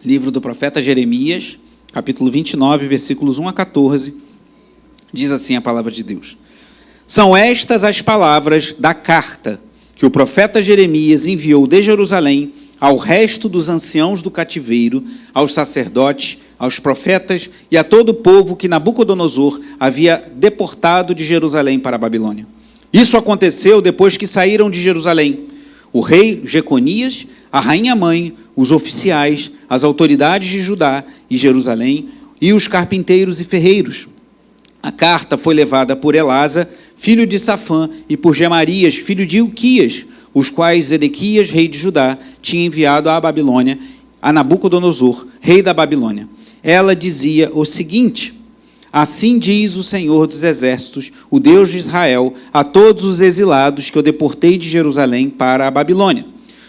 Livro do profeta Jeremias, capítulo 29, versículos 1 a 14, diz assim a palavra de Deus. São estas as palavras da carta que o profeta Jeremias enviou de Jerusalém ao resto dos anciãos do cativeiro, aos sacerdotes, aos profetas e a todo o povo que Nabucodonosor havia deportado de Jerusalém para a Babilônia. Isso aconteceu depois que saíram de Jerusalém o rei Jeconias, a rainha-mãe, os oficiais, as autoridades de Judá e Jerusalém e os carpinteiros e ferreiros. A carta foi levada por Elasa, filho de Safã, e por Gemarias, filho de Ilquias, os quais Zedequias, rei de Judá, tinha enviado à Babilônia, a Nabucodonosor, rei da Babilônia. Ela dizia o seguinte: assim diz o Senhor dos Exércitos, o Deus de Israel, a todos os exilados que eu deportei de Jerusalém para a Babilônia.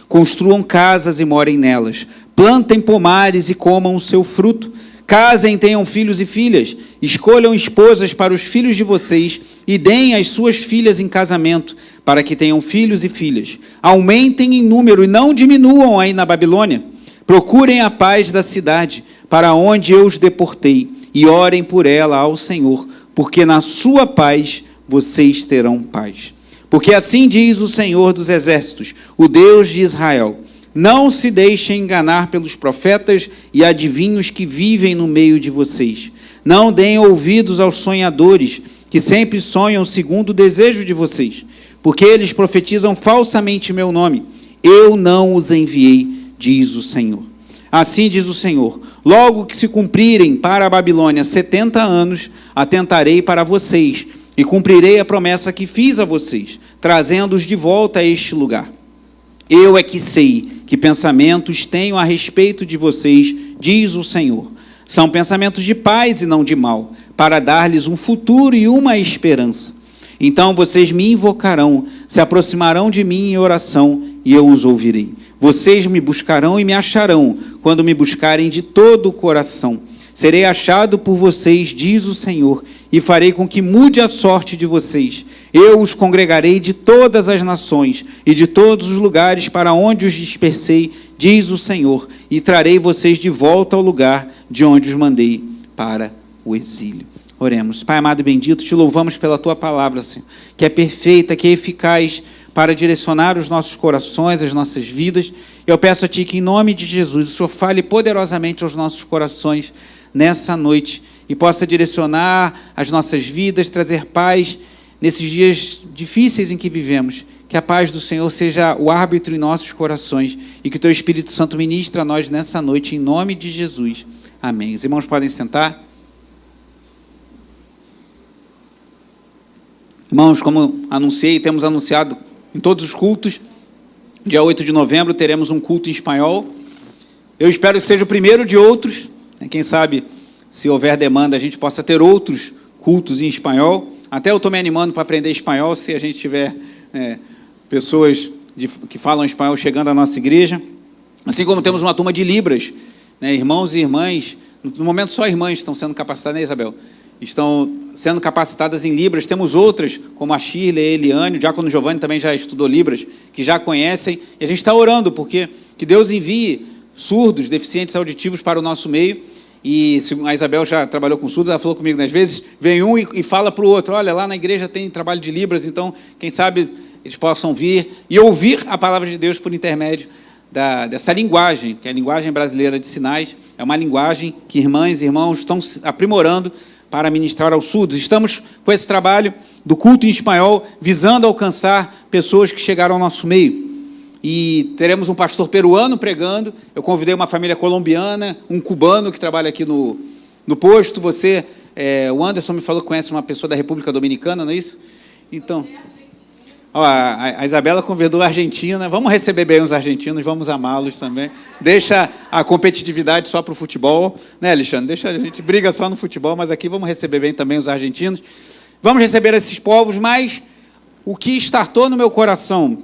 Construam casas e morem nelas, plantem pomares e comam o seu fruto, casem e tenham filhos e filhas, escolham esposas para os filhos de vocês e deem as suas filhas em casamento, para que tenham filhos e filhas. Aumentem em número e não diminuam aí na Babilônia. Procurem a paz da cidade, para onde eu os deportei, e orem por ela ao Senhor, porque na sua paz vocês terão paz. Porque assim diz o Senhor dos Exércitos, o Deus de Israel: não se deixem enganar pelos profetas e adivinhos que vivem no meio de vocês. Não deem ouvidos aos sonhadores, que sempre sonham segundo o desejo de vocês, porque eles profetizam falsamente meu nome. Eu não os enviei, diz o Senhor. Assim diz o Senhor: logo que se cumprirem para a Babilônia 70 anos, atentarei para vocês e cumprirei a promessa que fiz a vocês, trazendo-os de volta a este lugar. Eu é que sei que pensamentos tenho a respeito de vocês, diz o Senhor. São pensamentos de paz e não de mal, para dar-lhes um futuro e uma esperança. Então vocês me invocarão, se aproximarão de mim em oração, e eu os ouvirei. Vocês me buscarão e me acharão, quando me buscarem de todo o coração. Serei achado por vocês, diz o Senhor, e farei com que mude a sorte de vocês. Eu os congregarei de todas as nações e de todos os lugares para onde os dispersei, diz o Senhor, e trarei vocês de volta ao lugar de onde os mandei para o exílio. Oremos. Pai amado e bendito, te louvamos pela tua palavra, Senhor, que é perfeita, que é eficaz para direcionar os nossos corações, as nossas vidas. Eu peço a ti que, em nome de Jesus, o Senhor fale poderosamente aos nossos corações nessa noite e possa direcionar as nossas vidas, trazer paz nesses dias difíceis em que vivemos. Que a paz do Senhor seja o árbitro em nossos corações e que o teu Espírito Santo ministre a nós nessa noite, em nome de Jesus. Amém. Os irmãos podem sentar. Irmãos, como anunciei, temos anunciado em todos os cultos, dia 8 de novembro teremos um culto em espanhol. Eu espero que seja o primeiro de outros. Quem sabe, se houver demanda, a gente possa ter outros cultos em espanhol. Até eu estou me animando para aprender espanhol, se a gente tiver pessoas que falam espanhol chegando à nossa igreja. Assim como temos uma turma de Libras, irmãos e irmãs, no momento só irmãs estão sendo capacitadas, né, Isabel? Estão sendo capacitadas em Libras. Temos outras, como a Shirley, a Eliane, o diácono Giovanni também já estudou Libras, que já conhecem. E a gente está orando, porque que Deus envie surdos, deficientes auditivos para o nosso meio. E a Isabel já trabalhou com surdos, ela falou comigo, às vezes vem um e fala para o outro: olha, lá na igreja tem trabalho de Libras, então, quem sabe, eles possam vir e ouvir a palavra de Deus por intermédio dessa linguagem, que é a linguagem brasileira de sinais. É uma linguagem que irmãs e irmãos estão aprimorando para ministrar aos surdos. Estamos com esse trabalho do culto em espanhol, visando alcançar pessoas que chegaram ao nosso meio. E teremos um pastor peruano pregando. Eu convidei uma família colombiana, um cubano que trabalha aqui no posto. O Anderson me falou que conhece uma pessoa da República Dominicana, não é isso? Então, a Isabela convidou a Argentina. Vamos receber bem os argentinos, vamos amá-los também. Deixa a competitividade só para o futebol, né, Alexandre? A gente briga só no futebol, mas aqui vamos receber bem também os argentinos. Vamos receber esses povos, mas o que startou no meu coração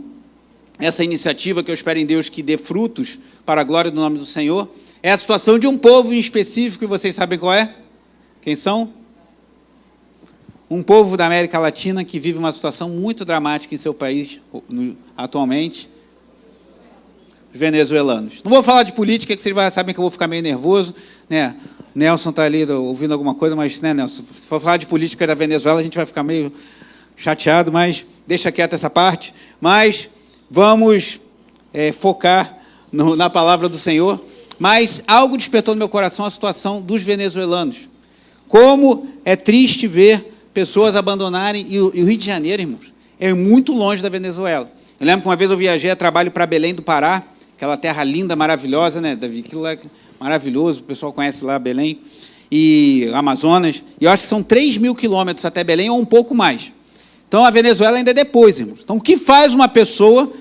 essa iniciativa, que eu espero em Deus que dê frutos para a glória do nome do Senhor, é a situação de um povo em específico, e vocês sabem qual é? Quem são? Um povo da América Latina que vive uma situação muito dramática em seu país atualmente. venezuelanos. Não vou falar de política, que vocês sabem que eu vou ficar meio nervoso, né? Nelson está ali ouvindo alguma coisa, mas, né, Nelson, se for falar de política da Venezuela, a gente vai ficar meio chateado, mas deixa quieto essa parte. Mas vamos focar na palavra do Senhor. Mas algo despertou no meu coração a situação dos venezuelanos. Como é triste ver pessoas abandonarem, e o Rio de Janeiro, irmãos, é muito longe da Venezuela. Eu lembro que uma vez eu viajei a trabalho para Belém do Pará, aquela terra linda, maravilhosa, né, Davi? Aquilo lá é maravilhoso, o pessoal conhece lá Belém, e Amazonas, e eu acho que são 3.000 quilômetros até Belém, ou um pouco mais. Então, a Venezuela ainda é depois, irmãos. Então, o que faz uma pessoa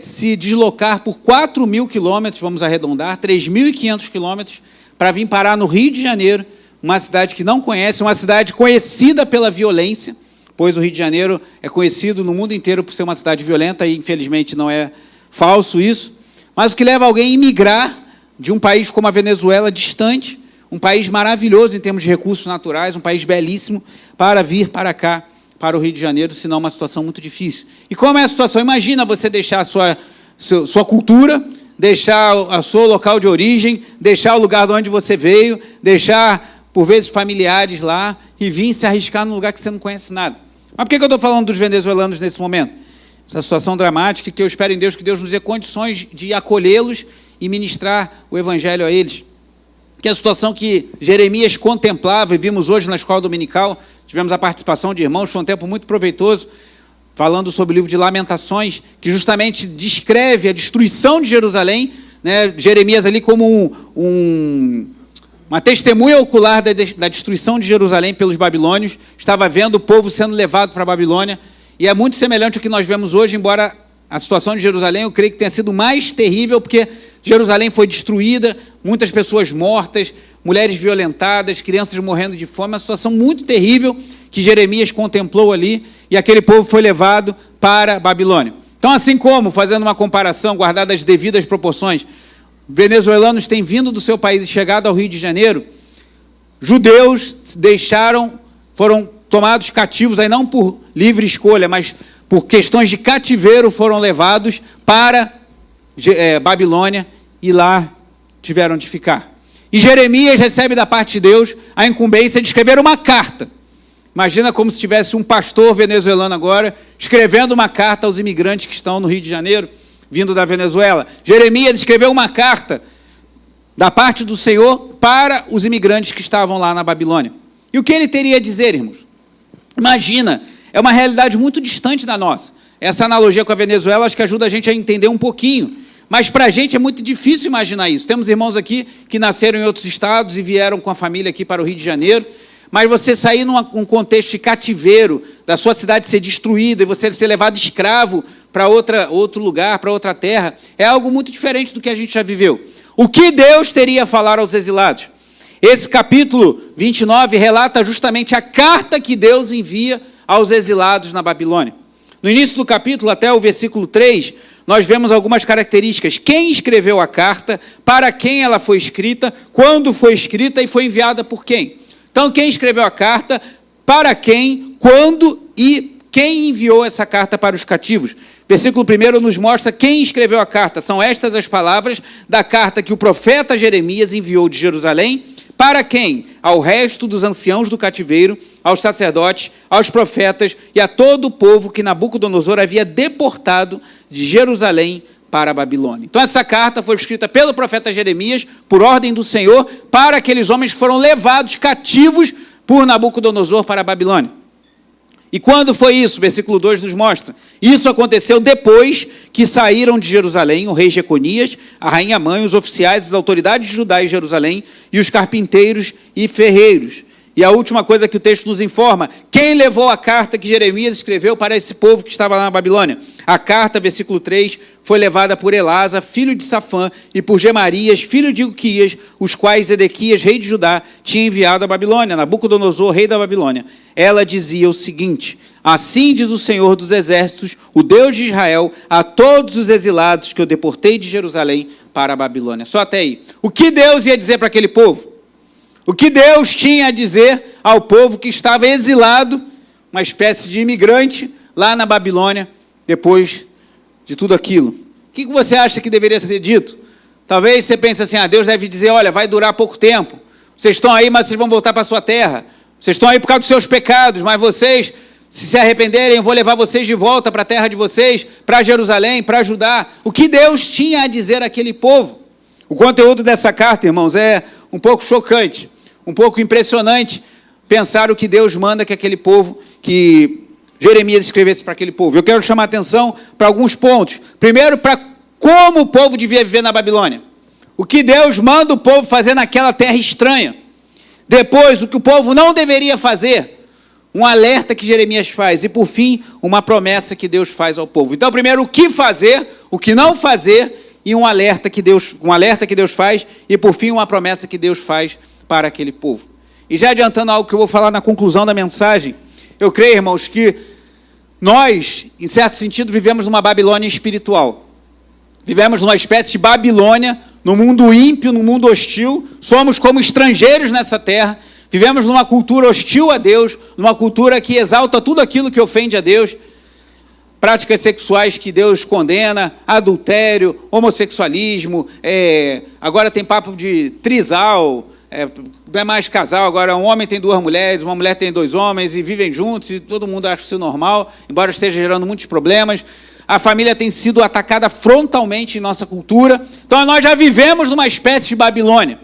se deslocar por 4.000 quilômetros, vamos arredondar, 3.500 quilômetros, para vir parar no Rio de Janeiro, uma cidade que não conhece, uma cidade conhecida pela violência, pois o Rio de Janeiro é conhecido no mundo inteiro por ser uma cidade violenta, e infelizmente não é falso isso, mas o que leva alguém a emigrar de um país como a Venezuela, distante, um país maravilhoso em termos de recursos naturais, um país belíssimo, para vir para cá, para o Rio de Janeiro, senão uma situação muito difícil. E como é a situação? Imagina você deixar a sua cultura, deixar o seu local de origem, deixar o lugar de onde você veio, deixar, por vezes, familiares lá, e vir se arriscar num lugar que você não conhece nada. Mas por que eu estou falando dos venezuelanos nesse momento? Essa situação dramática, que eu espero em Deus, que Deus nos dê condições de acolhê-los e ministrar o evangelho a eles. Que é a situação que Jeremias contemplava, e vimos hoje na escola dominical, tivemos a participação de irmãos, foi um tempo muito proveitoso, falando sobre o livro de Lamentações, que justamente descreve a destruição de Jerusalém, né? Jeremias ali como uma testemunha ocular da destruição de Jerusalém pelos babilônios, estava vendo o povo sendo levado para a Babilônia, e é muito semelhante ao que nós vemos hoje, embora a situação de Jerusalém, eu creio que tenha sido mais terrível, porque Jerusalém foi destruída, muitas pessoas mortas, mulheres violentadas, crianças morrendo de fome, uma situação muito terrível que Jeremias contemplou ali, e aquele povo foi levado para a Babilônia. Então, assim como, fazendo uma comparação, guardadas as devidas proporções, venezuelanos têm vindo do seu país e chegado ao Rio de Janeiro, judeus foram tomados cativos, aí não por livre escolha, mas por questões de cativeiro, foram levados para Babilônia, e lá tiveram de ficar. E Jeremias recebe da parte de Deus a incumbência de escrever uma carta. Imagina como se tivesse um pastor venezuelano agora, escrevendo uma carta aos imigrantes que estão no Rio de Janeiro, vindo da Venezuela. Jeremias escreveu uma carta da parte do Senhor para os imigrantes que estavam lá na Babilônia. E o que ele teria a dizer, irmãos? Imagina, é uma realidade muito distante da nossa. Essa analogia com a Venezuela acho que ajuda a gente a entender um pouquinho. Mas para a gente é muito difícil imaginar isso. Temos irmãos aqui que nasceram em outros estados e vieram com a família aqui para o Rio de Janeiro, mas você sair num contexto de cativeiro, da sua cidade ser destruída e você ser levado escravo para outro lugar, para outra terra, é algo muito diferente do que a gente já viveu. O que Deus teria a falar aos exilados? Esse capítulo 29 relata justamente a carta que Deus envia aos exilados na Babilônia. No início do capítulo, até o versículo 3, nós vemos algumas características. Quem escreveu a carta, para quem ela foi escrita, quando foi escrita e foi enviada por quem. Então, quem escreveu a carta, para quem, quando e quem enviou essa carta para os cativos. Versículo 1 nos mostra quem escreveu a carta. São estas as palavras da carta que o profeta Jeremias enviou de Jerusalém. Para quem? Ao resto dos anciãos do cativeiro, aos sacerdotes, aos profetas e a todo o povo que Nabucodonosor havia deportado de Jerusalém para a Babilônia. Então, essa carta foi escrita pelo profeta Jeremias, por ordem do Senhor, para aqueles homens que foram levados cativos por Nabucodonosor para a Babilônia. E quando foi isso? Versículo 2 nos mostra. Isso aconteceu depois que saíram de Jerusalém o rei Jeconias, a rainha mãe, os oficiais, as autoridades de Judá e Jerusalém, e os carpinteiros e ferreiros. E a última coisa que o texto nos informa, quem levou a carta que Jeremias escreveu para esse povo que estava lá na Babilônia? A carta, versículo 3, foi levada por Elasa, filho de Safã, e por Gemarias, filho de Uquias, os quais Edequias, rei de Judá, tinha enviado à Babilônia, Nabucodonosor, rei da Babilônia. Ela dizia o seguinte: assim diz o Senhor dos Exércitos, o Deus de Israel, a todos os exilados que eu deportei de Jerusalém para a Babilônia. Só até aí. O que Deus ia dizer para aquele povo? O que Deus tinha a dizer ao povo que estava exilado, uma espécie de imigrante, lá na Babilônia, depois de tudo aquilo que você acha que deveria ser dito? Talvez você pense assim, Deus deve dizer, olha, vai durar pouco tempo. Vocês estão aí, mas vocês vão voltar para a sua terra. Vocês estão aí por causa dos seus pecados, mas vocês, se arrependerem, eu vou levar vocês de volta para a terra de vocês, para Jerusalém, para Judá. O que Deus tinha a dizer àquele povo? O conteúdo dessa carta, irmãos, é um pouco chocante, um pouco impressionante pensar o que Deus manda que aquele povo, que Jeremias escrevesse para aquele povo. Eu quero chamar a atenção para alguns pontos. Primeiro, para como o povo devia viver na Babilônia. O que Deus manda o povo fazer naquela terra estranha. Depois, o que o povo não deveria fazer. Um alerta que Jeremias faz. E, por fim, uma promessa que Deus faz ao povo. Então, primeiro, o que fazer, o que não fazer, e um alerta que Deus faz, e, por fim, uma promessa que Deus faz para aquele povo. E já adiantando algo que eu vou falar na conclusão da mensagem, eu creio, irmãos, que nós, em certo sentido, vivemos numa Babilônia espiritual. Vivemos numa espécie de Babilônia, no mundo ímpio, no mundo hostil, somos como estrangeiros nessa terra, vivemos numa cultura hostil a Deus, numa cultura que exalta tudo aquilo que ofende a Deus, práticas sexuais que Deus condena, adultério, homossexualismo, agora tem papo de trisal, não é mais casal, agora um homem tem 2 mulheres, uma mulher tem 2 homens, e vivem juntos, e todo mundo acha isso normal, embora esteja gerando muitos problemas. A família tem sido atacada frontalmente em nossa cultura. Então, nós já vivemos numa espécie de Babilônia.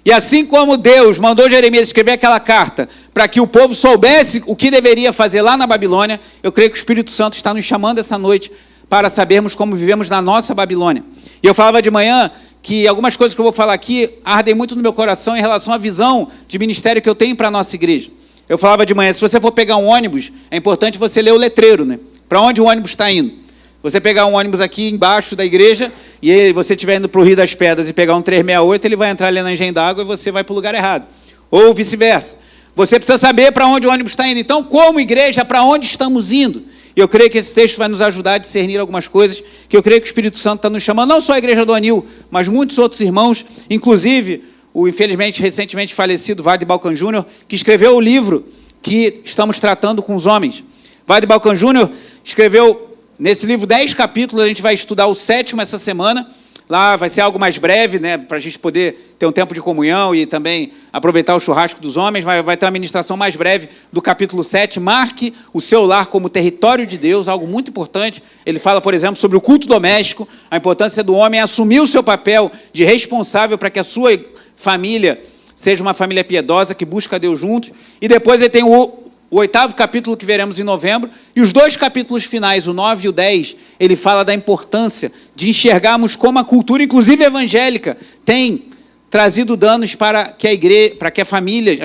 E assim como Deus mandou Jeremias escrever aquela carta para que o povo soubesse o que deveria fazer lá na Babilônia, eu creio que o Espírito Santo está nos chamando essa noite para sabermos como vivemos na nossa Babilônia. E eu falava de manhã que algumas coisas que eu vou falar aqui ardem muito no meu coração em relação à visão de ministério que eu tenho para a nossa igreja. Eu falava de manhã, se você for pegar um ônibus, é importante você ler o letreiro, né? Para onde o ônibus está indo. Você pegar um ônibus aqui embaixo da igreja e você estiver indo para o Rio das Pedras e pegar um 368, ele vai entrar ali na Engenho d'Água e você vai para o lugar errado. Ou vice-versa. Você precisa saber para onde o ônibus está indo. Então, como igreja, para onde estamos indo? E eu creio que esse texto vai nos ajudar a discernir algumas coisas que eu creio que o Espírito Santo está nos chamando, não só a igreja do Anil, mas muitos outros irmãos, inclusive o, infelizmente, recentemente falecido Vade Balkan Júnior, que escreveu o livro que estamos tratando com os homens. Vade Balkan Júnior escreveu... Nesse livro, 10 capítulos, a gente vai estudar o 7º essa semana. Lá vai ser algo mais breve, né, para a gente poder ter um tempo de comunhão e também aproveitar o churrasco dos homens. Vai ter uma ministração mais breve do capítulo 7. Marque o seu lar como território de Deus, algo muito importante. Ele fala, por exemplo, sobre o culto doméstico, a importância do homem assumir o seu papel de responsável para que a sua família seja uma família piedosa, que busca Deus juntos. E depois ele tem o 8º capítulo que veremos em novembro, e os 2 capítulos finais, o 9 e o 10, ele fala da importância de enxergarmos como a cultura, inclusive evangélica, tem trazido danos para que as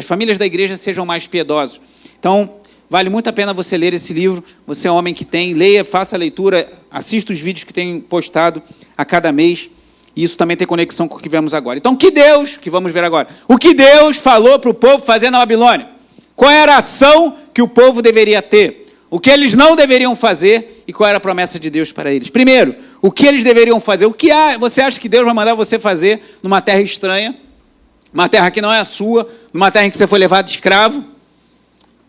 famílias da igreja sejam mais piedosas. Então, vale muito a pena você ler esse livro, você é um homem que tem, leia, faça a leitura, assista os vídeos que tem postado a cada mês, e isso também tem conexão com o que vemos agora. Então, que vamos ver agora, o que Deus falou para o povo fazer na Babilônia? Qual era a ação que o povo deveria ter? O que eles não deveriam fazer e qual era a promessa de Deus para eles? Primeiro, o que eles deveriam fazer? O que você acha que Deus vai mandar você fazer numa terra estranha, uma terra que não é a sua, numa terra em que você foi levado escravo?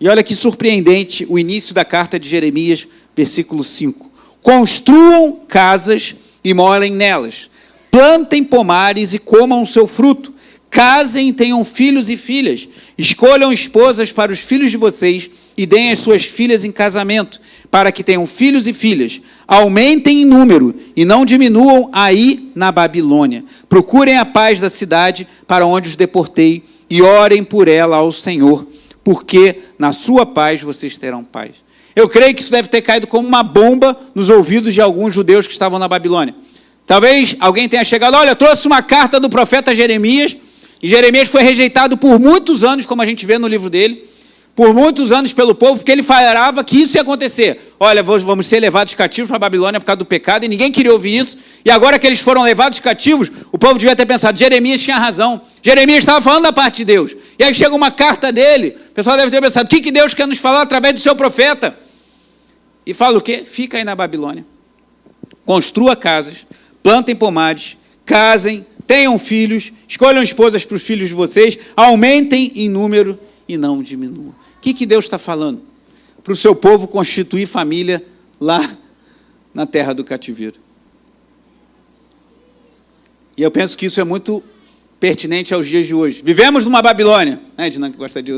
E olha que surpreendente o início da carta de Jeremias, versículo 5. Construam casas e morem nelas. Plantem pomares e comam o seu fruto. Casem e tenham filhos e filhas. Escolham esposas para os filhos de vocês e deem as suas filhas em casamento, para que tenham filhos e filhas. Aumentem em número e não diminuam aí na Babilônia. Procurem a paz da cidade para onde os deportei e orem por ela ao Senhor, porque na sua paz vocês terão paz. Eu creio que isso deve ter caído como uma bomba nos ouvidos de alguns judeus que estavam na Babilônia. Talvez alguém tenha chegado, olha, eu trouxe uma carta do profeta Jeremias, e Jeremias foi rejeitado por muitos anos, como a gente vê no livro dele, por muitos anos pelo povo, porque ele falava que isso ia acontecer. Olha, vamos ser levados cativos para a Babilônia por causa do pecado, e ninguém queria ouvir isso. E agora que eles foram levados cativos, o povo devia ter pensado, Jeremias tinha razão. Jeremias estava falando da parte de Deus. E aí chega uma carta dele, o pessoal deve ter pensado, o que Deus quer nos falar através do seu profeta? E fala o quê? Fica aí na Babilônia. Construa casas, plantem pomares, casem, tenham filhos, escolham esposas para os filhos de vocês, aumentem em número e não diminuam. O que Deus está falando? Para o seu povo constituir família lá na terra do cativeiro. E eu penso que isso é muito pertinente aos dias de hoje. Vivemos numa Babilônia, né, Dinan, que gosta de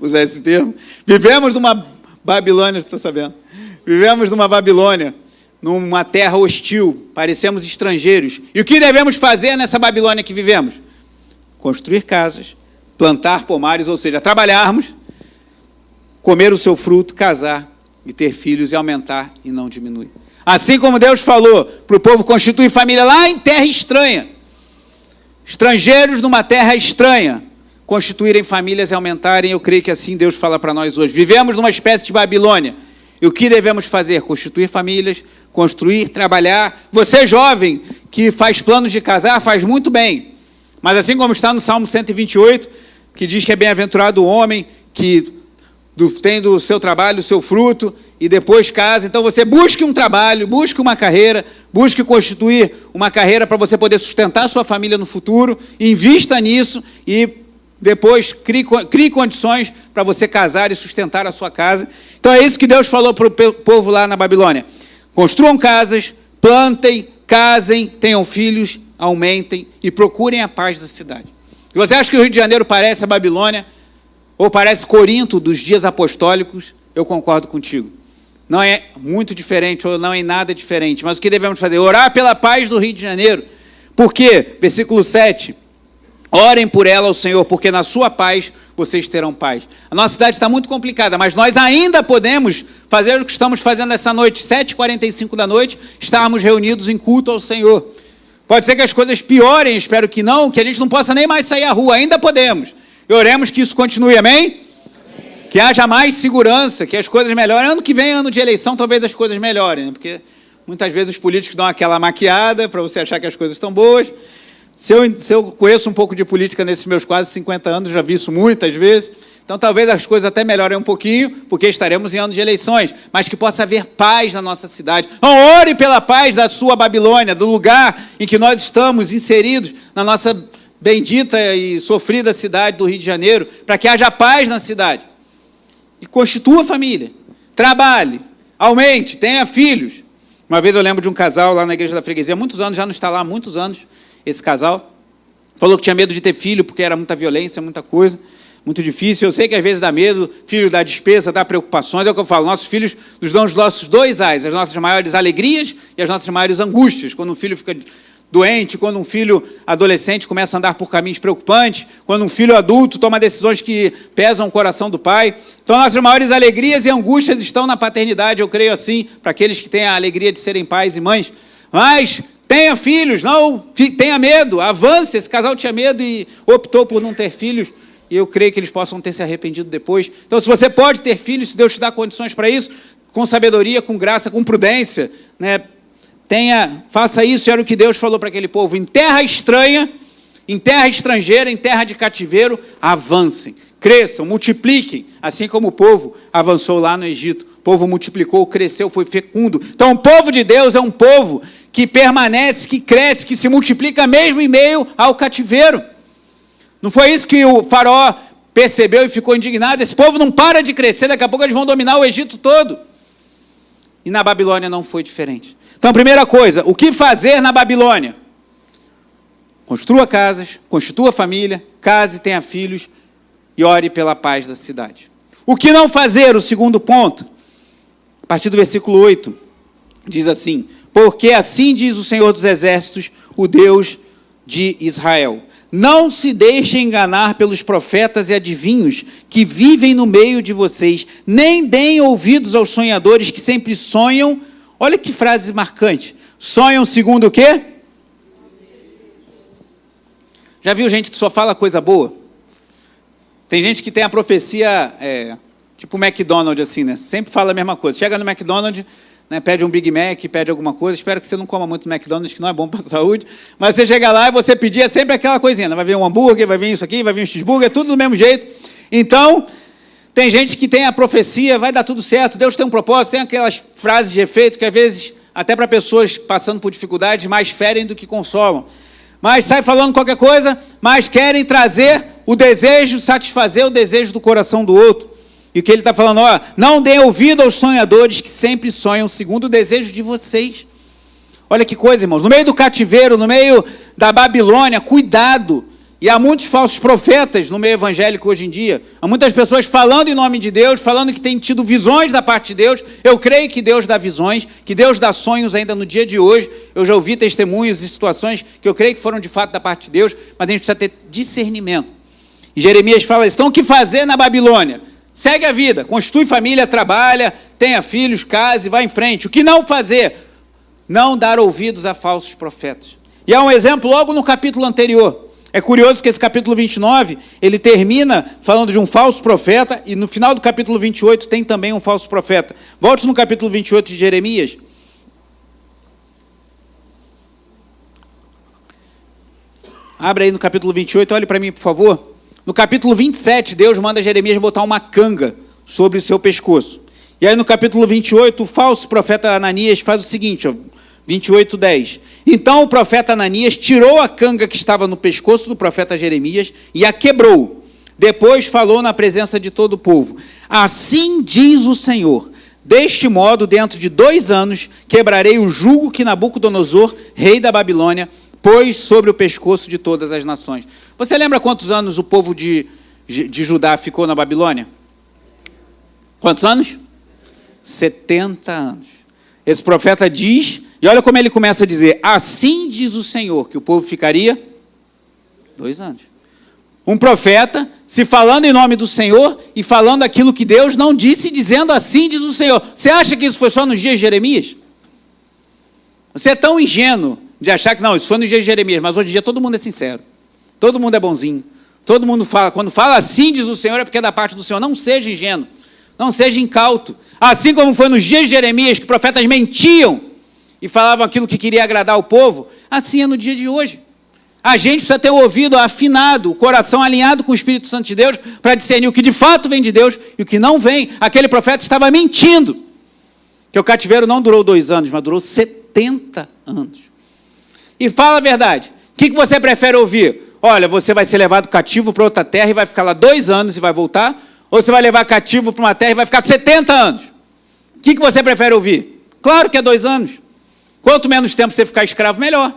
usar esse termo. Vivemos numa Babilônia, estou sabendo. Vivemos numa Babilônia, numa terra hostil, parecemos estrangeiros. E o que devemos fazer nessa Babilônia que vivemos? Construir casas, plantar pomares, ou seja, trabalharmos, comer o seu fruto, casar e ter filhos e aumentar e não diminuir. Assim como Deus falou para o povo constituir família lá em terra estranha. Estrangeiros numa terra estranha, constituírem famílias e aumentarem, eu creio que assim Deus fala para nós hoje. Vivemos numa espécie de Babilônia. E o que devemos fazer? Constituir famílias, construir, trabalhar. Você, jovem, que faz planos de casar, faz muito bem. Mas assim como está no Salmo 128, que diz que é bem-aventurado o homem que tem do seu trabalho o seu fruto e depois casa. Então você busque um trabalho, busque uma carreira, busque constituir uma carreira para você poder sustentar a sua família no futuro, invista nisso e depois crie condições para você casar e sustentar a sua casa. Então é isso que Deus falou para o povo lá na Babilônia. Construam casas, plantem, casem, tenham filhos, aumentem e procurem a paz da cidade. E você acha que o Rio de Janeiro parece a Babilônia? Ou parece Corinto dos dias apostólicos? Eu concordo contigo. Não é muito diferente, ou não é nada diferente. Mas o que devemos fazer? Orar pela paz do Rio de Janeiro. Por quê? Versículo 7. Orem por ela ao Senhor, porque na sua paz vocês terão paz. A nossa cidade está muito complicada, mas nós ainda podemos fazer o que estamos fazendo essa noite, 7h45 da noite, estarmos reunidos em culto ao Senhor. Pode ser que as coisas piorem, espero que não, que a gente não possa nem mais sair à rua, ainda podemos. E oremos que isso continue, amém? Amém? Que haja mais segurança, que as coisas melhorem. Ano que vem, ano de eleição, talvez as coisas melhorem, né? Porque muitas vezes os políticos dão aquela maquiada para você achar que as coisas estão boas. Se eu conheço um pouco de política nesses meus quase 50 anos, já vi isso muitas vezes. Então, talvez as coisas até melhorem um pouquinho, porque estaremos em ano de eleições, mas que possa haver paz na nossa cidade. Então, ore pela paz da sua Babilônia, do lugar em que nós estamos inseridos na nossa bendita e sofrida cidade do Rio de Janeiro, para que haja paz na cidade. E constitua família, trabalhe, aumente, tenha filhos. Uma vez eu lembro de um casal lá na igreja da freguesia, há muitos anos, já não está lá há muitos anos, esse casal, falou que tinha medo de ter filho, porque era muita violência, muita coisa, muito difícil. Eu sei que às vezes dá medo, filho dá despesa, dá preocupações, é o que eu falo, nossos filhos nos dão os nossos dois ais, as nossas maiores alegrias e as nossas maiores angústias. Quando um filho fica doente, quando um filho adolescente começa a andar por caminhos preocupantes, quando um filho adulto toma decisões que pesam o coração do pai. Então, nossas maiores alegrias e angústias estão na paternidade, eu creio assim, para aqueles que têm a alegria de serem pais e mães. Mas tenha filhos, não tenha medo, avance. Esse casal tinha medo e optou por não ter filhos, e eu creio que eles possam ter se arrependido depois. Então, se você pode ter filhos, se Deus te dá condições para isso, com sabedoria, com graça, com prudência, né? Faça isso, era o que Deus falou para aquele povo. Em terra estranha, em terra estrangeira, em terra de cativeiro, avancem, cresçam, multipliquem, assim como o povo avançou lá no Egito. O povo multiplicou, cresceu, foi fecundo. Então, o povo de Deus é um povo que permanece, que cresce, que se multiplica mesmo em meio ao cativeiro. Não foi isso que o faraó percebeu e ficou indignado? Esse povo não para de crescer, daqui a pouco eles vão dominar o Egito todo. E na Babilônia não foi diferente. Então, primeira coisa, o que fazer na Babilônia? Construa casas, constitua família, case, tenha filhos e ore pela paz da cidade. O que não fazer? O segundo ponto, a partir do versículo 8, diz assim: porque assim diz o Senhor dos Exércitos, o Deus de Israel: não se deixem enganar pelos profetas e adivinhos que vivem no meio de vocês, nem deem ouvidos aos sonhadores que sempre sonham. Olha que frase marcante. Sonham segundo o quê? Já viu gente que só fala coisa boa? Tem gente que tem a profecia, tipo o McDonald's, assim, né? Sempre fala a mesma coisa. Chega no McDonald's, né, pede um Big Mac, pede alguma coisa. Espero que você não coma muito McDonald's, que não é bom para a saúde. Mas você chega lá e você pedir sempre aquela coisinha. Né? Vai vir um hambúrguer, vai vir isso aqui, vai vir um cheeseburger, tudo do mesmo jeito. Então, tem gente que tem a profecia, vai dar tudo certo, Deus tem um propósito, tem aquelas frases de efeito que às vezes, até para pessoas passando por dificuldades, mais ferem do que consolam. Mas sai falando qualquer coisa, mas querem trazer o desejo, satisfazer o desejo do coração do outro. E o que ele está falando, não deem ouvido aos sonhadores que sempre sonham segundo o desejo de vocês. Olha que coisa, irmãos, no meio do cativeiro, no meio da Babilônia, cuidado. E há muitos falsos profetas no meio evangélico hoje em dia. Há muitas pessoas falando em nome de Deus, falando que têm tido visões da parte de Deus. Eu creio que Deus dá visões, que Deus dá sonhos ainda no dia de hoje. Eu já ouvi testemunhos e situações que eu creio que foram de fato da parte de Deus, mas a gente precisa ter discernimento. E Jeremias fala isso. Então, o que fazer na Babilônia? Segue a vida, constitui família, trabalha, tenha filhos, case, vá em frente. O que não fazer? Não dar ouvidos a falsos profetas. E há um exemplo logo no capítulo anterior. É curioso que esse capítulo 29, ele termina falando de um falso profeta, e no final do capítulo 28 tem também um falso profeta. Volte no capítulo 28 de Jeremias. Abre aí no capítulo 28, olhe para mim, por favor. No capítulo 27, Deus manda Jeremias botar uma canga sobre o seu pescoço. E aí no capítulo 28, o falso profeta Ananias faz o seguinte, ó, 28:10. Então o profeta Ananias tirou a canga que estava no pescoço do profeta Jeremias e a quebrou. Depois falou na presença de todo o povo. Assim diz o Senhor, deste modo, dentro de 2 anos, quebrarei o jugo que Nabucodonosor, rei da Babilônia, pôs sobre o pescoço de todas as nações. Você lembra quantos anos o povo de Judá ficou na Babilônia? Quantos anos? 70 anos. Esse profeta diz, e olha como ele começa a dizer, assim diz o Senhor, que o povo ficaria 2 anos. Um profeta se falando em nome do Senhor e falando aquilo que Deus não disse, dizendo assim diz o Senhor. Você acha que isso foi só nos dias de Jeremias? Você é tão ingênuo de achar que não, isso foi nos dias de Jeremias, mas hoje em dia todo mundo é sincero, todo mundo é bonzinho, todo mundo fala, quando fala assim diz o Senhor, é porque é da parte do Senhor. Não seja ingênuo, não seja incauto. Assim como foi nos dias de Jeremias, que profetas mentiam e falavam aquilo que queria agradar o povo, assim é no dia de hoje. A gente precisa ter o ouvido afinado, o coração alinhado com o Espírito Santo de Deus, para discernir o que de fato vem de Deus e o que não vem. Aquele profeta estava mentindo, que o cativeiro não durou 2 anos, mas durou 70 anos. E fala a verdade, o que você prefere ouvir? Olha, você vai ser levado cativo para outra terra e vai ficar lá 2 anos e vai voltar, ou você vai levar cativo para uma terra e vai ficar 70 anos? O que você prefere ouvir? Claro que é 2 anos. Quanto menos tempo você ficar escravo, melhor.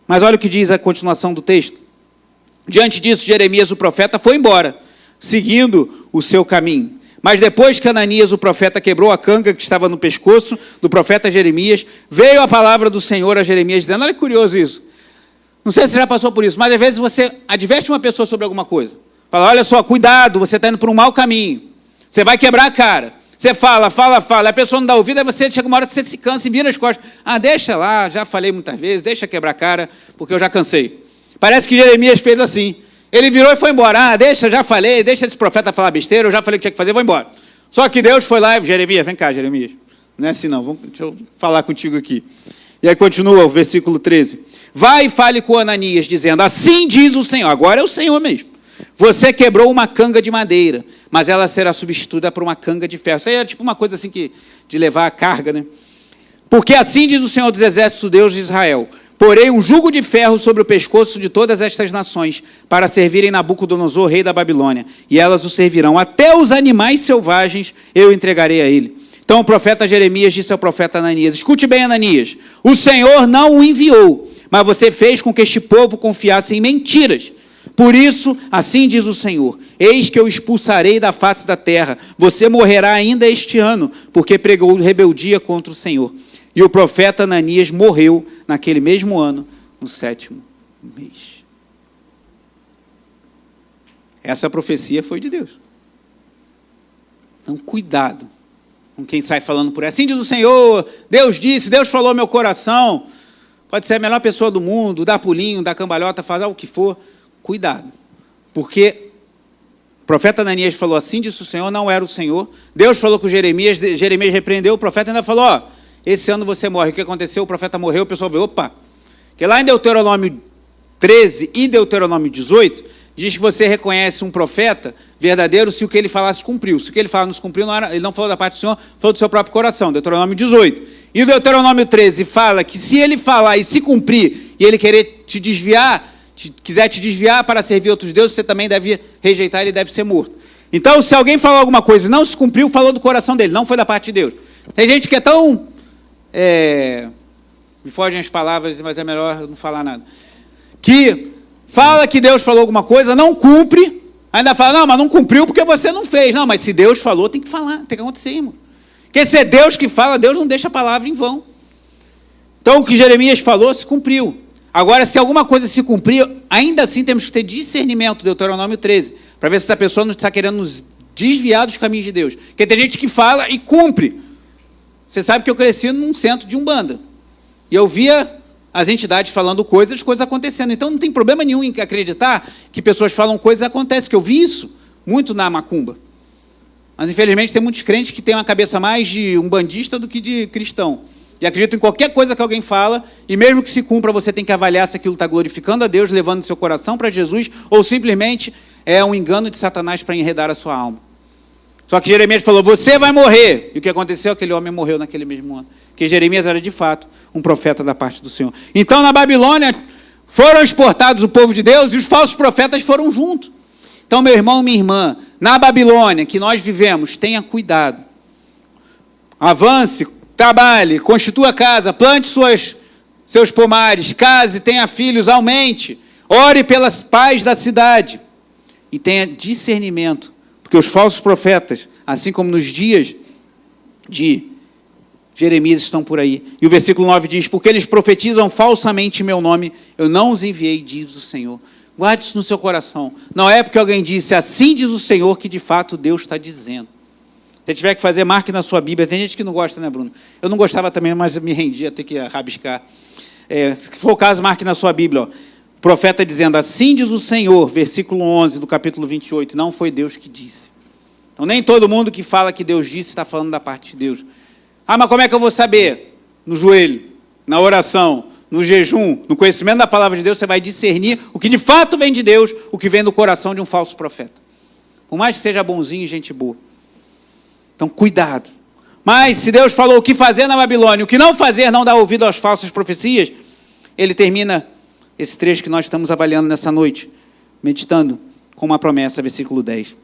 Mas olha o que diz a continuação do texto. Diante disso, Jeremias, o profeta, foi embora, seguindo o seu caminho. Mas depois que Ananias, o profeta, quebrou a canga que estava no pescoço do profeta Jeremias, veio a palavra do Senhor a Jeremias, dizendo, olha que curioso isso. Não sei se você já passou por isso, mas às vezes você adverte uma pessoa sobre alguma coisa. Fala, olha só, cuidado, você está indo por um mau caminho. Você vai quebrar a cara. Você fala, a pessoa não dá ouvido, aí você chega uma hora que você se cansa e vira as costas. Ah, deixa lá, já falei muitas vezes, deixa quebrar a cara, porque eu já cansei. Parece que Jeremias fez assim. Ele virou e foi embora. Ah, deixa, já falei, deixa esse profeta falar besteira, eu já falei o que tinha que fazer, vou embora. Só que Deus foi lá e, Jeremias, vem cá, Jeremias. Não é assim não, deixa eu falar contigo aqui. E aí continua o versículo 13. Vai e fale com Ananias, dizendo, assim diz o Senhor. Agora é o Senhor mesmo. Você quebrou uma canga de madeira, mas ela será substituída por uma canga de ferro. Isso aí é tipo uma coisa assim de levar a carga, né? Porque assim diz o Senhor dos Exércitos, Deus de Israel, porei um jugo de ferro sobre o pescoço de todas estas nações, para servirem Nabucodonosor, rei da Babilônia, e elas o servirão. Até os animais selvagens eu entregarei a ele. Então o profeta Jeremias disse ao profeta Ananias, escute bem, Ananias, o Senhor não o enviou, mas você fez com que este povo confiasse em mentiras. Por isso, assim diz o Senhor, eis que eu expulsarei da face da terra, você morrerá ainda este ano, porque pregou rebeldia contra o Senhor. E o profeta Ananias morreu naquele mesmo ano, no 7º mês. Essa profecia foi de Deus. Então, cuidado com quem sai falando por aí. Assim diz o Senhor, Deus disse, Deus falou ao meu coração. Pode ser a melhor pessoa do mundo, dar pulinho, dar cambalhota, fazer o que for. Cuidado, porque o profeta Ananias falou assim, disse o Senhor, não era o Senhor. Deus falou com Jeremias, Jeremias repreendeu, o profeta ainda falou, ó, esse ano você morre. O que aconteceu? O profeta morreu, o pessoal veio, opa. Porque lá em Deuteronômio 13 e Deuteronômio 18, diz que você reconhece um profeta verdadeiro se o que ele falasse cumpriu. Se o que ele fala não se cumpriu, ele não falou da parte do Senhor, falou do seu próprio coração, Deuteronômio 18. E o Deuteronômio 13 fala que se ele falar e se cumprir, e ele querer te desviar, quiser te desviar para servir outros deuses, você também deve rejeitar, ele deve ser morto. Então, se alguém falar alguma coisa e não se cumpriu, falou do coração dele, não foi da parte de Deus. Tem gente que é tão... me fogem as palavras, mas é melhor não falar nada. que fala que Deus falou alguma coisa, não cumpre, ainda fala, não, mas não cumpriu porque você não fez. Não, mas se Deus falou, tem que falar, tem que acontecer, irmão. Porque se é Deus que fala, Deus não deixa a palavra em vão. Então, o que Jeremias falou se cumpriu. Agora, se alguma coisa se cumprir, ainda assim temos que ter discernimento, Deuteronômio 13, para ver se essa pessoa não está querendo nos desviar dos caminhos de Deus. Porque tem gente que fala e cumpre. Você sabe que eu cresci num centro de Umbanda. E eu via as entidades falando coisas, as coisas acontecendo. Então, não tem problema nenhum em acreditar que pessoas falam coisas e acontece, que eu vi isso muito na macumba. Mas, infelizmente, tem muitos crentes que têm uma cabeça mais de umbandista do que de cristão. E acreditam em qualquer coisa que alguém fala, e mesmo que se cumpra, você tem que avaliar se aquilo está glorificando a Deus, levando seu coração para Jesus, ou simplesmente é um engano de Satanás para enredar a sua alma. Só que Jeremias falou, você vai morrer. E o que aconteceu? Aquele homem morreu naquele mesmo ano. Porque Jeremias era, de fato, um profeta da parte do Senhor. Então, na Babilônia, foram exportados o povo de Deus e os falsos profetas foram junto. Então, meu irmão, minha irmã, na Babilônia que nós vivemos, tenha cuidado. Avance, trabalhe, constitua casa, plante seus pomares, case, tenha filhos, aumente. Ore pelas paz da cidade. E tenha discernimento. Porque os falsos profetas, assim como nos dias de Jeremias, estão por aí. E o versículo 9 diz, porque eles profetizam falsamente em meu nome, eu não os enviei, diz o Senhor. Guarde isso no seu coração. Não é porque alguém disse, assim diz o Senhor, que de fato Deus está dizendo. Se tiver que fazer, marque na sua Bíblia. Tem gente que não gosta, né, Bruno? Eu não gostava também, mas me rendia a ter que rabiscar. Se for o caso, marque na sua Bíblia, ó. O profeta dizendo, assim diz o Senhor, versículo 11 do capítulo 28, não foi Deus que disse. Então, nem todo mundo que fala que Deus disse está falando da parte de Deus. Ah, mas como é que eu vou saber? No joelho, na oração, no jejum, no conhecimento da palavra de Deus, você vai discernir o que de fato vem de Deus, o que vem do coração de um falso profeta. Por mais que seja bonzinho e gente boa. Então, cuidado. Mas, se Deus falou o que fazer na Babilônia, o que não fazer, não dar ouvido às falsas profecias, ele termina esse trecho que nós estamos avaliando nessa noite, meditando com uma promessa, versículo 10.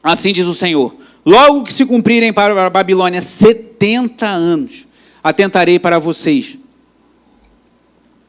Assim diz o Senhor, logo que se cumprirem para a Babilônia 70 anos, atentarei para vocês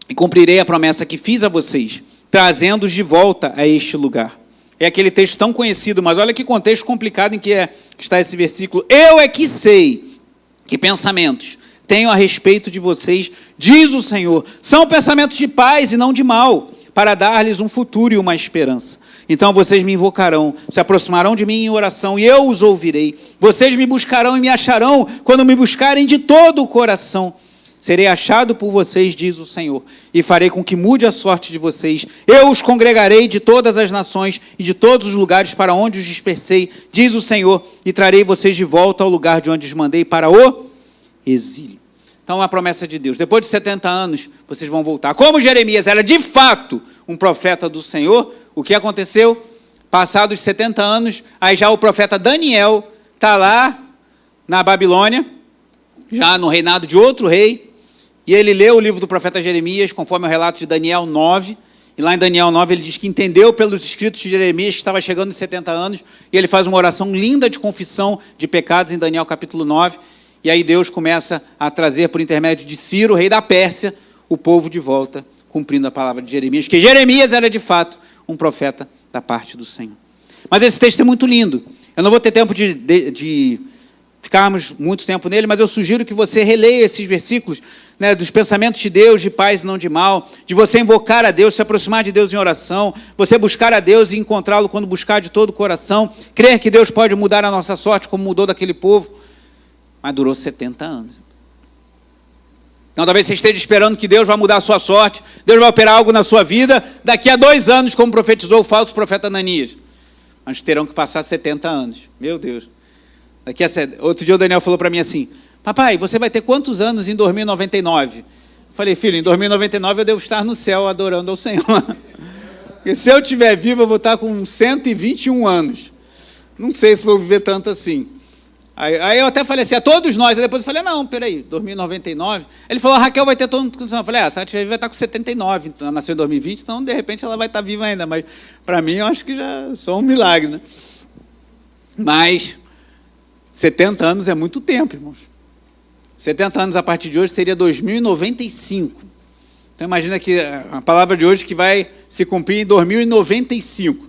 e cumprirei a promessa que fiz a vocês, trazendo-os de volta a este lugar. É aquele texto tão conhecido, mas olha que contexto complicado em que está esse versículo. Eu é que sei que pensamentos tenho a respeito de vocês, diz o Senhor, são pensamentos de paz e não de mal, para dar-lhes um futuro e uma esperança. Então vocês me invocarão, se aproximarão de mim em oração, e eu os ouvirei. Vocês me buscarão e me acharão, quando me buscarem de todo o coração. Serei achado por vocês, diz o Senhor, e farei com que mude a sorte de vocês. Eu os congregarei de todas as nações e de todos os lugares para onde os dispersei, diz o Senhor, e trarei vocês de volta ao lugar de onde os mandei para o exílio. Então, a promessa de Deus. Depois de 70 anos, vocês vão voltar. Como Jeremias era, de fato, um profeta do Senhor, o que aconteceu? Passados 70 anos, aí já o profeta Daniel está lá na Babilônia, já no reinado de outro rei, e ele leu o livro do profeta Jeremias, conforme o relato de Daniel 9, e lá em Daniel 9 ele diz que entendeu pelos escritos de Jeremias que estava chegando em 70 anos, e ele faz uma oração linda de confissão de pecados em Daniel capítulo 9, e aí Deus começa a trazer, por intermédio de Ciro, rei da Pérsia, o povo de volta, cumprindo a palavra de Jeremias, que Jeremias era, de fato, um profeta da parte do Senhor. Mas esse texto é muito lindo. Eu não vou ter tempo de ficarmos muito tempo nele, mas eu sugiro que você releia esses versículos, né, dos pensamentos de Deus, de paz e não de mal, de você invocar a Deus, se aproximar de Deus em oração, você buscar a Deus e encontrá-lo quando buscar de todo o coração, crer que Deus pode mudar a nossa sorte, como mudou daquele povo. Mas durou 70 anos. Então, talvez você esteja esperando que Deus vai mudar a sua sorte, Deus vai operar algo na sua vida, daqui a 2 anos, como profetizou o falso profeta Ananias. Mas terão que passar 70 anos. Meu Deus. Outro dia o Daniel falou para mim assim, papai, você vai ter quantos anos em 2099? Eu falei, filho, em 2099 eu devo estar no céu adorando ao Senhor. Porque se eu estiver vivo, eu vou estar com 121 anos. Não sei se vou viver tanto assim. Aí eu até falei assim, a todos nós. Aí depois eu falei, não, peraí, 2099. Ele falou, a Raquel vai ter todo... Eu falei, se ela estiver viva, vai estar com 79. Então, ela nasceu em 2020, então, de repente, ela vai estar viva ainda. Mas, para mim, eu acho que já é só um milagre, né? Mas, 70 anos é muito tempo, irmãos. 70 anos a partir de hoje seria 2095. Então imagina que a palavra de hoje que vai se cumprir em 2095.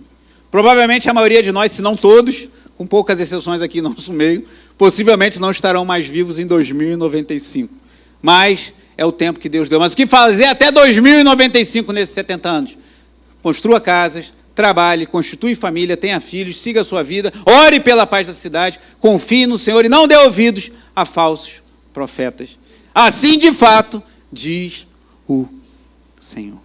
Provavelmente a maioria de nós, se não todos, com poucas exceções aqui no nosso meio, possivelmente não estarão mais vivos em 2095. Mas é o tempo que Deus deu. Mas o que fazer até 2095 nesses 70 anos? Construa casas, trabalhe, constitui família, tenha filhos, siga a sua vida, ore pela paz da cidade, confie no Senhor e não dê ouvidos a falsos profetas. Assim, de fato, diz o Senhor.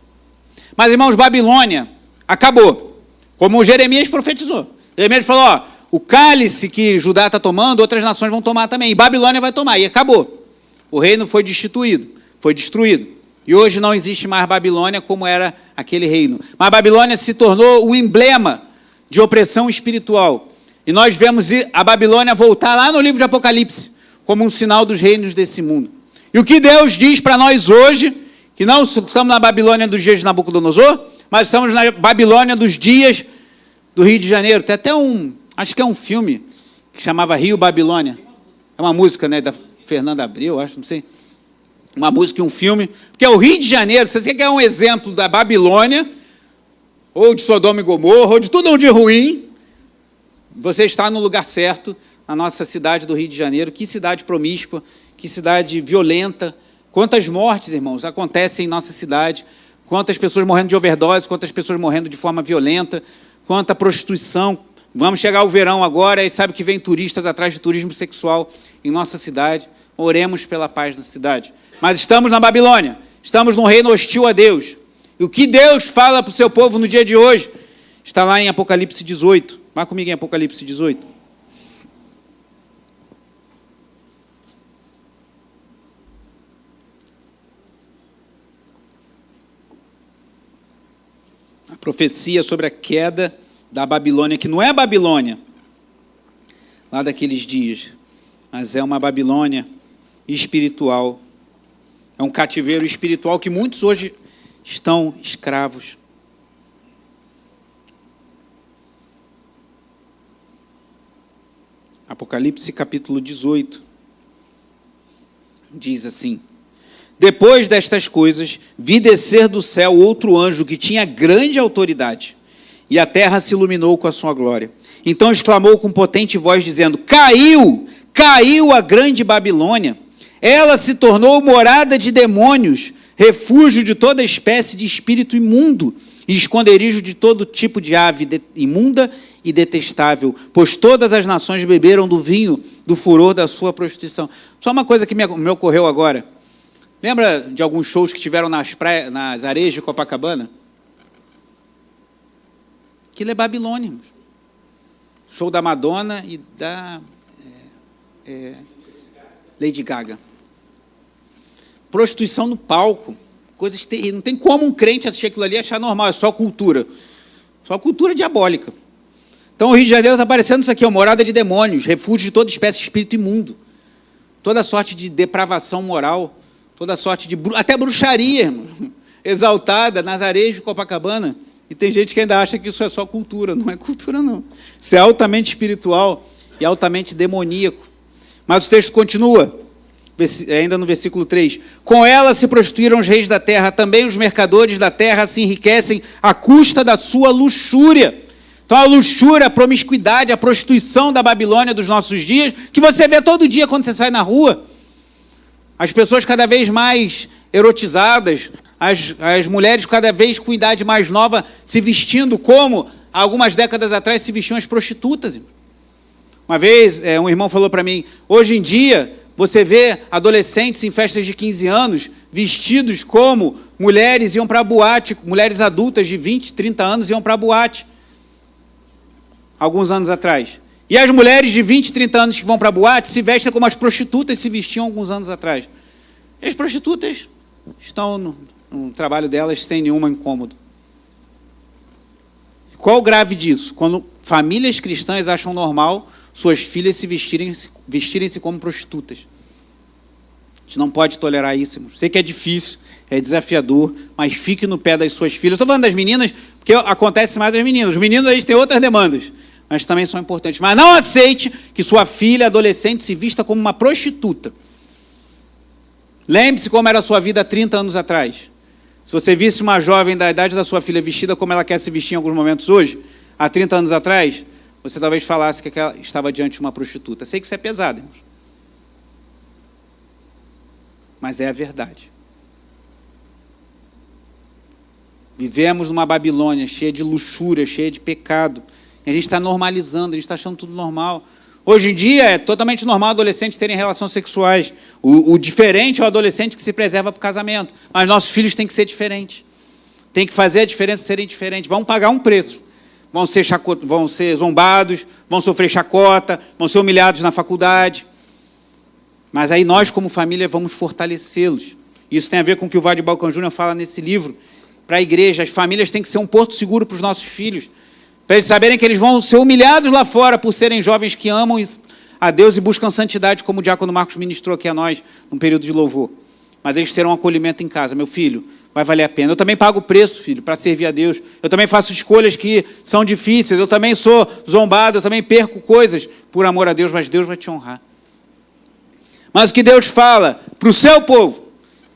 Mas, irmãos, Babilônia acabou, como Jeremias profetizou. Jeremias falou, ó, o cálice que Judá está tomando, outras nações vão tomar também, e Babilônia vai tomar, e acabou. O reino foi destituído, foi destruído. E hoje não existe mais Babilônia como era aquele reino. Mas Babilônia se tornou o emblema de opressão espiritual. E nós vemos a Babilônia voltar lá no livro de Apocalipse, como um sinal dos reinos desse mundo. E o que Deus diz para nós hoje, que não estamos na Babilônia dos dias de Nabucodonosor, mas estamos na Babilônia dos dias do Rio de Janeiro. Tem até acho que é um filme, que chamava Rio Babilônia. É uma música, né, da Fernanda Abreu, acho, não sei. Uma música e um filme, porque é o Rio de Janeiro, se você quer um exemplo da Babilônia, ou de Sodoma e Gomorra, ou de tudo de ruim, você está no lugar certo, na nossa cidade do Rio de Janeiro. Que cidade promíscua, que cidade violenta, quantas mortes, irmãos, acontecem em nossa cidade, quantas pessoas morrendo de overdose, quantas pessoas morrendo de forma violenta, quanta prostituição. Vamos chegar ao verão agora e sabe que vem turistas atrás de turismo sexual em nossa cidade. Oremos pela paz na cidade. Mas estamos na Babilônia, estamos num reino hostil a Deus. E o que Deus fala para o seu povo no dia de hoje está lá em Apocalipse 18. Vá comigo em Apocalipse 18. A profecia sobre a queda da Babilônia, que não é a Babilônia lá daqueles dias, mas é uma Babilônia espiritual. É um cativeiro espiritual que muitos hoje estão escravos. Apocalipse capítulo 18 diz assim: depois destas coisas, vi descer do céu outro anjo que tinha grande autoridade, e a terra se iluminou com a sua glória. Então exclamou com potente voz, dizendo: caiu a grande Babilônia. Ela se tornou morada de demônios, refúgio de toda espécie de espírito imundo e esconderijo de todo tipo de ave imunda e detestável, pois todas as nações beberam do vinho do furor da sua prostituição. Só uma coisa que me ocorreu agora. Lembra de alguns shows que tiveram nas areias de Copacabana? Aquilo é Babilônia. Show da Madonna e da Lady Gaga. Prostituição no palco, coisas terríveis. Não tem como um crente assistir aquilo ali e achar normal, é só cultura diabólica. Então o Rio de Janeiro está parecendo isso aqui, uma morada de demônios, refúgio de toda espécie de espírito imundo, toda sorte de depravação moral, toda sorte de até bruxaria, irmão, exaltada nas areias de Copacabana. E tem gente que ainda acha que isso é só cultura. Não é cultura, não. Isso é altamente espiritual e altamente demoníaco. Mas o texto continua, ainda no versículo 3. Com ela se prostituíram os reis da terra, também os mercadores da terra se enriquecem à custa da sua luxúria. Então a luxúria, a promiscuidade, a prostituição da Babilônia dos nossos dias, que você vê todo dia quando você sai na rua. As pessoas cada vez mais erotizadas, as mulheres cada vez com idade mais nova se vestindo como, há algumas décadas atrás, se vestiam as prostitutas. Uma vez, um irmão falou para mim, hoje em dia, você vê adolescentes em festas de 15 anos vestidos como mulheres iam para a boate, mulheres adultas de 20, 30 anos iam para a boate, alguns anos atrás. E as mulheres de 20, 30 anos que vão para a boate se vestem como as prostitutas se vestiam alguns anos atrás. E as prostitutas estão no trabalho delas sem nenhum incômodo. Qual o grave disso? Quando famílias cristãs acham normal suas filhas se vestirem-se como prostitutas. A gente não pode tolerar isso, irmãos. Sei que é difícil, é desafiador, mas fique no pé das suas filhas. Estou falando das meninas, porque acontece mais das meninas. Os meninos, eles têm outras demandas, mas também são importantes. Mas não aceite que sua filha adolescente se vista como uma prostituta. Lembre-se como era a sua vida há 30 anos atrás. Se você visse uma jovem da idade da sua filha vestida como ela quer se vestir em alguns momentos hoje, há 30 anos atrás, você talvez falasse que ela estava diante de uma prostituta. Sei que isso é pesado, irmãos. Mas é a verdade. Vivemos numa Babilônia cheia de luxúria, cheia de pecado. E a gente está normalizando, a gente está achando tudo normal. Hoje em dia é totalmente normal adolescentes terem relações sexuais. O diferente é o adolescente que se preserva para o casamento. Mas nossos filhos têm que ser diferentes. Tem que fazer a diferença serem diferentes. Vão pagar um preço. Vão ser zombados, vão sofrer chacota, vão ser humilhados na faculdade. Mas aí nós, como família, vamos fortalecê-los. Isso tem a ver com o que o Vade Balcan Júnior fala nesse livro. Para a igreja, as famílias têm que ser um porto seguro para os nossos filhos. Para eles saberem que eles vão ser humilhados lá fora por serem jovens que amam a Deus e buscam santidade, como o diácono Marcos ministrou aqui a nós, num período de louvor. Mas eles terão um acolhimento em casa. Meu filho, vai valer a pena. Eu também pago o preço, filho, para servir a Deus. Eu também faço escolhas que são difíceis. Eu também sou zombado, eu também perco coisas por amor a Deus, mas Deus vai te honrar. Mas o que Deus fala para o seu povo?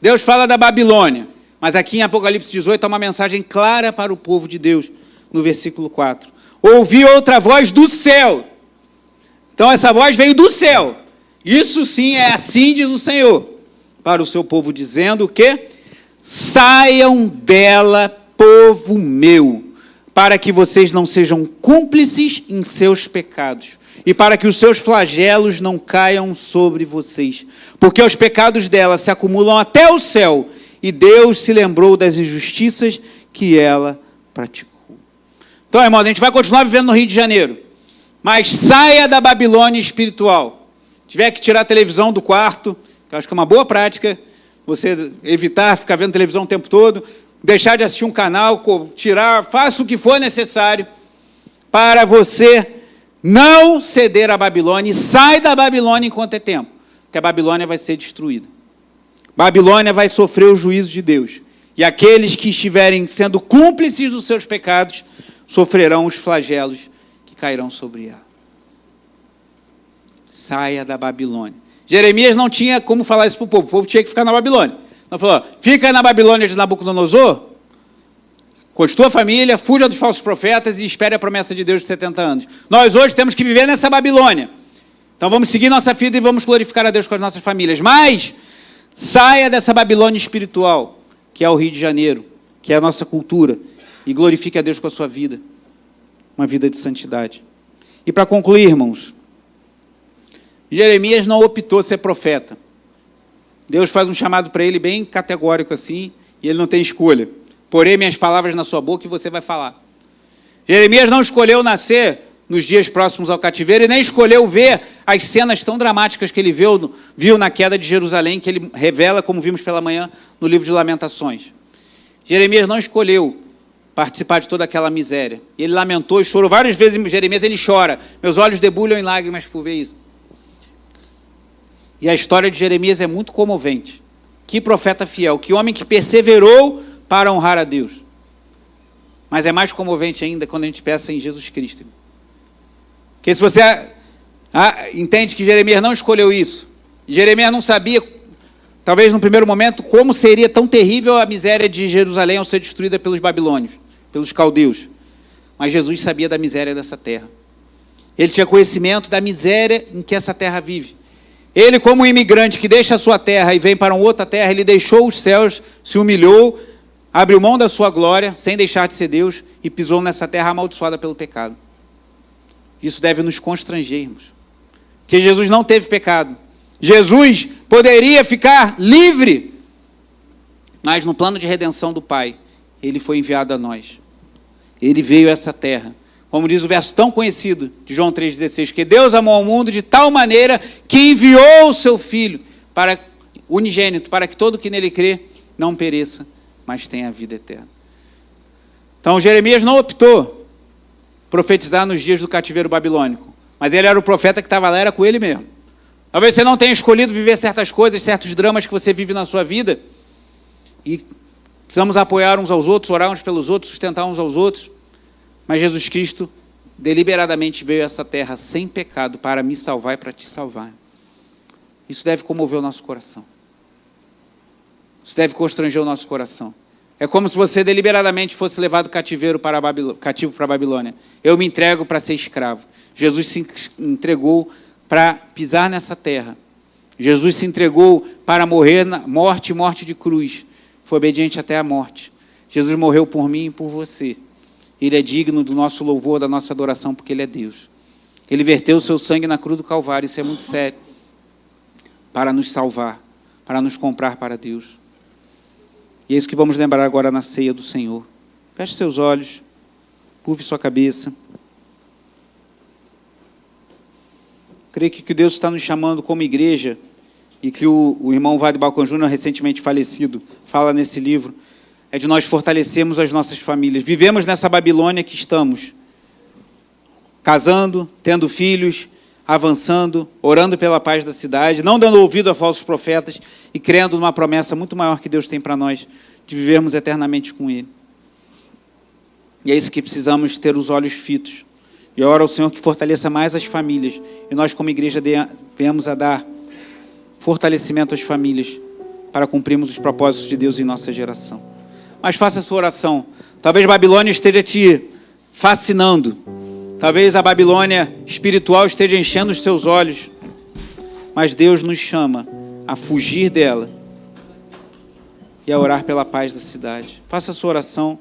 Deus fala da Babilônia. Mas aqui em Apocalipse 18 há uma mensagem clara para o povo de Deus. No versículo 4. Ouvi outra voz do céu. Então essa voz veio do céu. Isso sim é assim diz o Senhor. Para o seu povo dizendo o quê? Saiam dela, povo meu, para que vocês não sejam cúmplices em seus pecados. E para que os seus flagelos não caiam sobre vocês. Porque os pecados dela se acumulam até o céu. E Deus se lembrou das injustiças que ela praticou. Então, irmão, a gente vai continuar vivendo no Rio de Janeiro, mas saia da Babilônia espiritual. Se tiver que tirar a televisão do quarto, que eu acho que é uma boa prática, você evitar ficar vendo televisão o tempo todo, deixar de assistir um canal, tirar, faça o que for necessário para você não ceder à Babilônia e sai da Babilônia enquanto é tempo, porque a Babilônia vai ser destruída. Babilônia vai sofrer o juízo de Deus. E aqueles que estiverem sendo cúmplices dos seus pecados sofrerão os flagelos que cairão sobre ela. Saia da Babilônia. Jeremias não tinha como falar isso para o povo tinha que ficar na Babilônia. Então falou, fica na Babilônia de Nabucodonosor, constitua a família, fuja dos falsos profetas e espere a promessa de Deus de 70 anos. Nós hoje temos que viver nessa Babilônia. Então vamos seguir nossa vida e vamos glorificar a Deus com as nossas famílias. Mas saia dessa Babilônia espiritual, que é o Rio de Janeiro, que é a nossa cultura, e glorifique a Deus com a sua vida, uma vida de santidade. E para concluir, irmãos, Jeremias não optou ser profeta. Deus faz um chamado para ele bem categórico assim, e ele não tem escolha. Porei minhas palavras na sua boca e você vai falar. Jeremias não escolheu nascer nos dias próximos ao cativeiro e nem escolheu ver as cenas tão dramáticas que ele viu na queda de Jerusalém, que ele revela, como vimos pela manhã, no livro de Lamentações. Jeremias não escolheu participar de toda aquela miséria. Ele lamentou e chorou várias vezes. Em Jeremias ele chora. Meus olhos debulham em lágrimas por ver isso. E a história de Jeremias é muito comovente. Que profeta fiel, que homem que perseverou para honrar a Deus. Mas é mais comovente ainda quando a gente pensa em Jesus Cristo. Porque se você entende que Jeremias não escolheu isso, Jeremias não sabia, talvez no primeiro momento, como seria tão terrível a miséria de Jerusalém ao ser destruída pelos babilônios, pelos caldeus. Mas Jesus sabia da miséria dessa terra. Ele tinha conhecimento da miséria em que essa terra vive. Ele, como um imigrante que deixa a sua terra e vem para uma outra terra, ele deixou os céus, se humilhou, abriu mão da sua glória, sem deixar de ser Deus, e pisou nessa terra amaldiçoada pelo pecado. Isso deve nos constranger, irmãos. Porque Jesus não teve pecado. Jesus poderia ficar livre, mas no plano de redenção do Pai, ele foi enviado a nós. Ele veio a essa terra. Como diz o verso tão conhecido de João 3,16, que Deus amou ao mundo de tal maneira que enviou o seu Filho para unigênito, para que todo que nele crê não pereça, mas tenha a vida eterna. Então Jeremias não optou profetizar nos dias do cativeiro babilônico, mas ele era o profeta que estava lá, era com ele mesmo. Talvez você não tenha escolhido viver certas coisas, certos dramas que você vive na sua vida, e precisamos apoiar uns aos outros, orar uns pelos outros, sustentar uns aos outros, mas Jesus Cristo deliberadamente veio a essa terra sem pecado para me salvar e para te salvar. Isso deve comover o nosso coração. Isso deve constranger o nosso coração. É como se você deliberadamente fosse levado cativo para a Babilônia. Eu me entrego para ser escravo. Jesus se entregou para pisar nessa terra. Jesus se entregou para morrer na morte de cruz. Foi obediente até a morte. Jesus morreu por mim e por você. Ele é digno do nosso louvor, da nossa adoração, porque Ele é Deus. Ele verteu o seu sangue na cruz do Calvário, isso é muito sério, para nos salvar, para nos comprar para Deus. E é isso que vamos lembrar agora na ceia do Senhor. Feche seus olhos, curve sua cabeça. Creio que Deus está nos chamando como igreja, e que o irmão Vade Balcão Júnior, recentemente falecido, fala nesse livro, é de nós fortalecermos as nossas famílias. Vivemos nessa Babilônia que estamos, casando, tendo filhos, avançando, orando pela paz da cidade, não dando ouvido a falsos profetas e crendo numa promessa muito maior que Deus tem para nós, de vivermos eternamente com Ele. E é isso que precisamos ter os olhos fitos. E eu oro ao Senhor que fortaleça mais as famílias. E nós, como igreja, venhamos a dar fortalecimento às famílias para cumprirmos os propósitos de Deus em nossa geração. Mas faça a sua oração. Talvez a Babilônia esteja te fascinando. Talvez a Babilônia espiritual esteja enchendo os seus olhos. Mas Deus nos chama a fugir dela e a orar pela paz da cidade. Faça a sua oração.